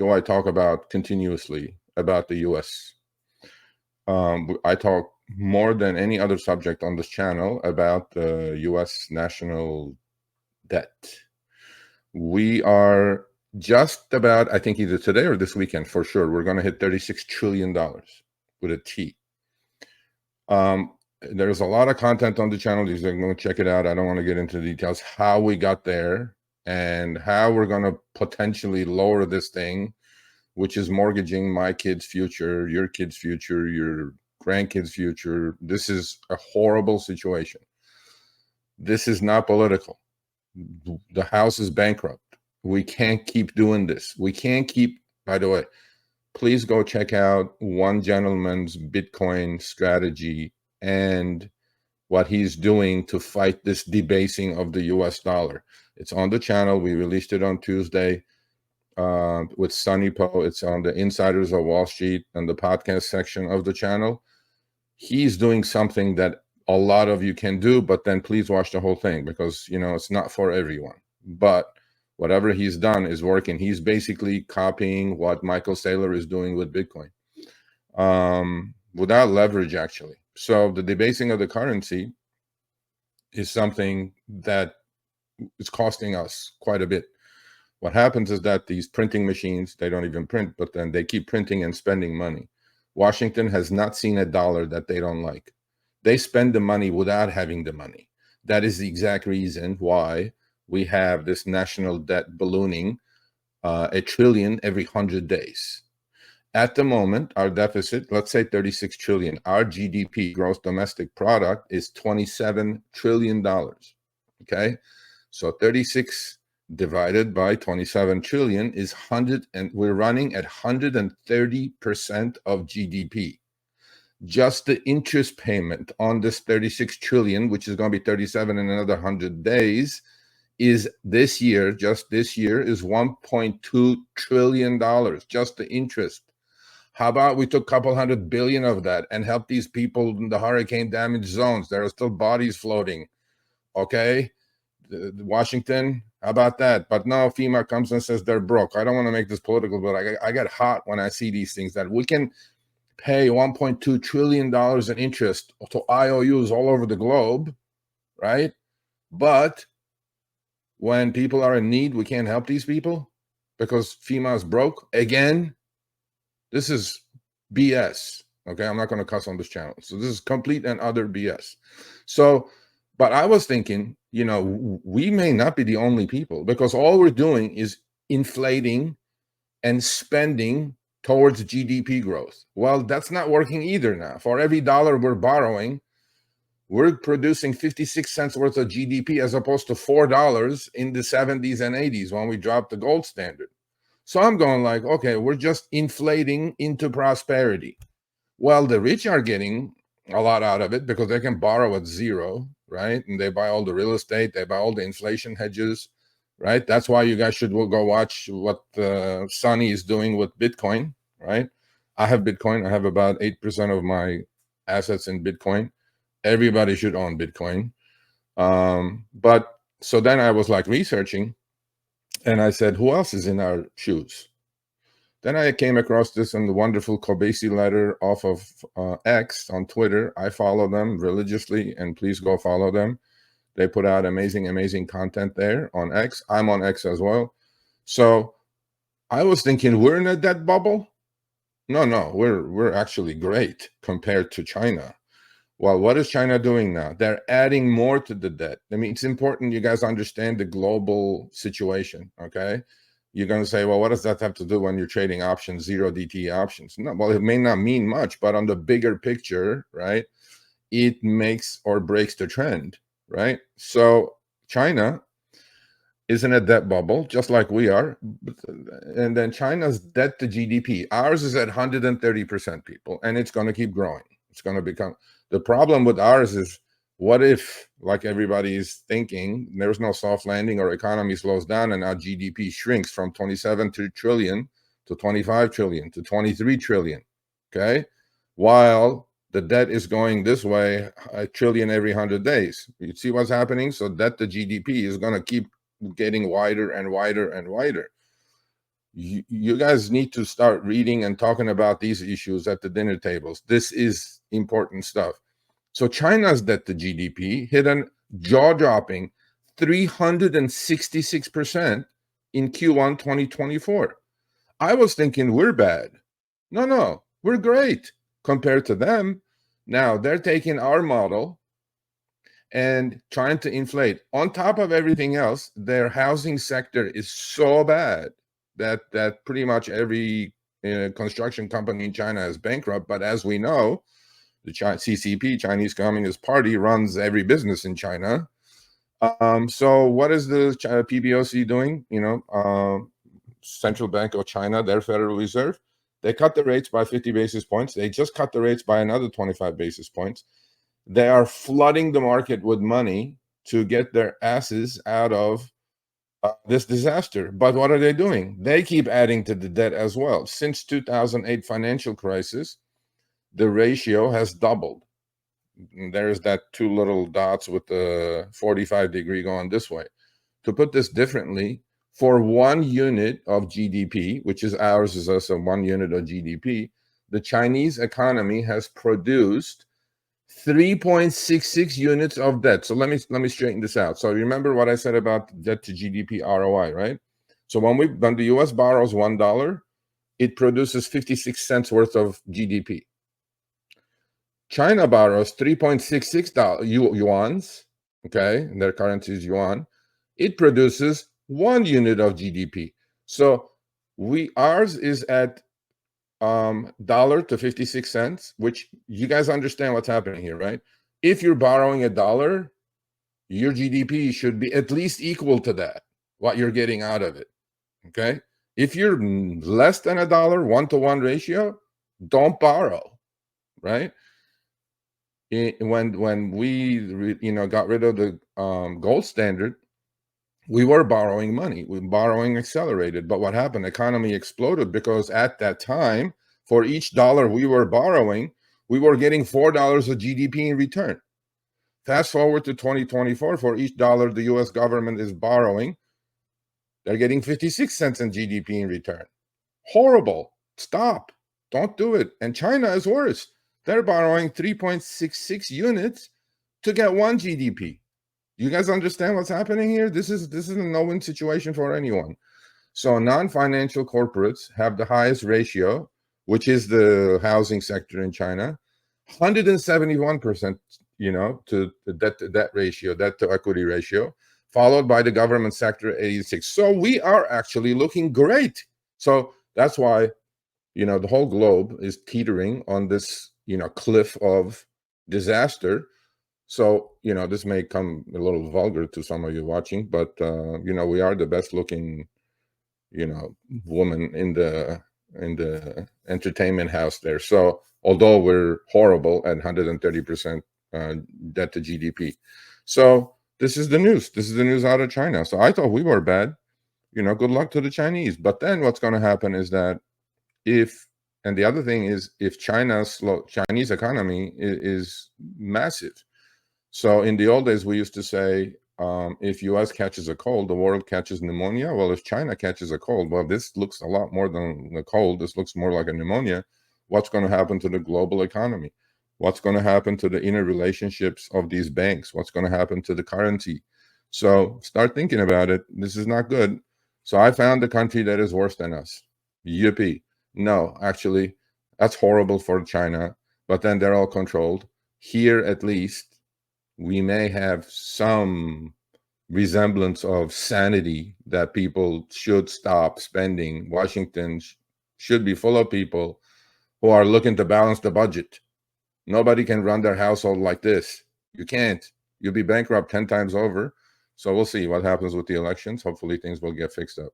do I talk about continuously about the US. I talk more than any other subject on this channel about the US national debt. We are just about, I think either today or this weekend for sure, we're going to hit $36 trillion with a T. There's a lot of content on the channel. You can go check it out. I don't want to get into the details how we got there and how we're going to potentially lower this thing, which is mortgaging my kid's future, your kid's future, your grandkids' future. This is a horrible situation. This is not political. The house is bankrupt. We can't keep doing this. We can't keep, by the way, please go check out one gentleman's Bitcoin strategy and what he's doing to fight this debasing of the US dollar. It's on the channel. We released it on Tuesday with Sonny Poe. It's on the Insiders of Wall Street and the podcast section of the channel. He's doing something that a lot of you can do, but then please watch the whole thing because, you know, it's not for everyone. But whatever he's done is working. He's basically copying what Michael Saylor is doing with Bitcoin without leverage, actually. So the debasing of the currency is something that is costing us quite a bit. What happens is that these printing machines, they don't even print, but then they keep printing and spending money. Washington has not seen a dollar that they don't like. They spend the money without having the money. That is the exact reason why we have this national debt ballooning $1 trillion every 100 days. At the moment, our deficit, let's say 36 trillion, our GDP, gross domestic product, is $27 trillion. Okay, so 36 divided by 27 trillion is 100, and we're running at 130% of GDP. Just the interest payment on this 36 trillion, which is going to be 37 in another 100 days, is this year, just this year, is $1.2 trillion, just the interest. How about we took a couple $100 billion of that and helped these people in the hurricane damaged zones? There are still bodies floating, okay? Washington, how about that? But no, FEMA comes and says they're broke. I don't want to make this political, but I get hot when I see these things, that we can pay $1.2 trillion in interest to IOUs all over the globe, right? But when people are in need, we can't help these people because FEMA is broke again. This is BS. Okay, I'm not going to cuss on this channel. So this is complete and utter BS. So, but I was thinking, you know, we may not be the only people because all we're doing is inflating and spending towards GDP growth. Well, that's not working either now. For every dollar we're borrowing, we're producing 56 cents worth of GDP as opposed to $4 in the 70s and 80s when we dropped the gold standard. So I'm going like, okay, we're just inflating into prosperity. Well, the rich are getting a lot out of it because they can borrow at zero, right? And they buy all the real estate, they buy all the inflation hedges, right? That's why you guys should go watch what Sonny is doing with Bitcoin, right? I have Bitcoin. I have about 8% of my assets in Bitcoin. Everybody should own Bitcoin. But so then I was like researching, and I said, who else is in our shoes? Then I came across this in the wonderful Kobesi letter off of X on Twitter. I follow them religiously, and please go follow them. They put out amazing, amazing content there on X. I'm on X as well. So I was thinking, we're in a debt bubble? No, we're actually great compared to China. Well, what is China doing now? They're adding more to the debt. I mean, it's important you guys understand the global situation, okay? You're going to say, well, what does that have to do when you're trading options, zero DTE options? No, well, it may not mean much, but on the bigger picture, right, it makes or breaks the trend, right? So China is in a debt bubble, just like we are. And then China's debt to GDP, ours is at 130%, people, and it's going to keep growing. It's going to become... The problem with ours is, what if, like everybody is thinking, there's no soft landing or economy slows down and our GDP shrinks from 27 trillion to 25 trillion to 23 trillion, okay? While the debt is going this way, a trillion every 100 days. You see what's happening? So debt to GDP is going to keep getting wider and wider and wider. You guys need to start reading and talking about these issues at the dinner tables. This is important stuff. So China's debt to GDP hit a jaw-dropping 366% in Q1 2024. I was thinking we're bad. No, we're great compared to them. Now they're taking our model and trying to inflate. On top of everything else, their housing sector is so bad that pretty much every construction company in China is bankrupt. But as we know, the CCP, Chinese Communist Party, runs every business in China. So what is the PBOC doing? Central Bank of China, their Federal Reserve, they cut the rates by 50 basis points. They just cut the rates by another 25 basis points. They are flooding the market with money to get their asses out of this disaster. But what are they doing? They keep adding to the debt as well. Since 2008 financial crisis, the ratio has doubled. There's that two little dots with the 45-degree going this way. To put this differently, for 1 unit of GDP, which is ours is also 1 unit of GDP, the Chinese economy has produced 3.66 units of debt. So let me straighten this out. So remember what I said about debt to GDP ROI, right? So when the US borrows $1, it produces 56 cents worth of GDP. China borrows 3.66 yuans, okay, and their currency is yuan. It produces 1 unit of GDP. So ours is at dollar to 56 cents, which you guys understand what's happening here, right? If you're borrowing $1, your GDP should be at least equal to that, what you're getting out of it, okay? If you're less than $1, 1-to-1 ratio, don't borrow, right? When we got rid of the gold standard, we were borrowing money. Borrowing accelerated. But what happened? Economy exploded because at that time, for each dollar we were borrowing, we were getting $4 of GDP in return. Fast forward to 2024, for each dollar the US government is borrowing, they're getting 56 cents in GDP in return. Horrible. Stop. Don't do it. And China is worse. They're borrowing 3.66 units to get 1 GDP. You guys understand what's happening here? This is a no-win situation for anyone. So non-financial corporates have the highest ratio, which is the housing sector in China, 171%, to the debt ratio, debt to equity ratio, followed by the government sector, 86. So we are actually looking great. So that's why, the whole globe is teetering on this, cliff of disaster. So, this may come a little vulgar to some of you watching, but, we are the best looking, woman in the entertainment house there. So although we're horrible at 130% debt to GDP. So this is the news. This is the news out of China. So I thought we were bad, good luck to the Chinese. But then what's going to happen is that and the other thing is, if Chinese economy is massive. So in the old days, we used to say, if US catches a cold, the world catches pneumonia. Well, if China catches a cold, well, this looks a lot more than a cold. This looks more like a pneumonia. What's going to happen to the global economy? What's going to happen to the inner relationships of these banks? What's going to happen to the currency? So start thinking about it. This is not good. So I found a country that is worse than us. Yippee. No, actually, that's horrible for China, but then they're all controlled. Here, at least, we may have some resemblance of sanity that people should stop spending. Washington should be full of people who are looking to balance the budget. Nobody can run their household like this. You can't. You'll be bankrupt 10 times over. So we'll see what happens with the elections. Hopefully things will get fixed up.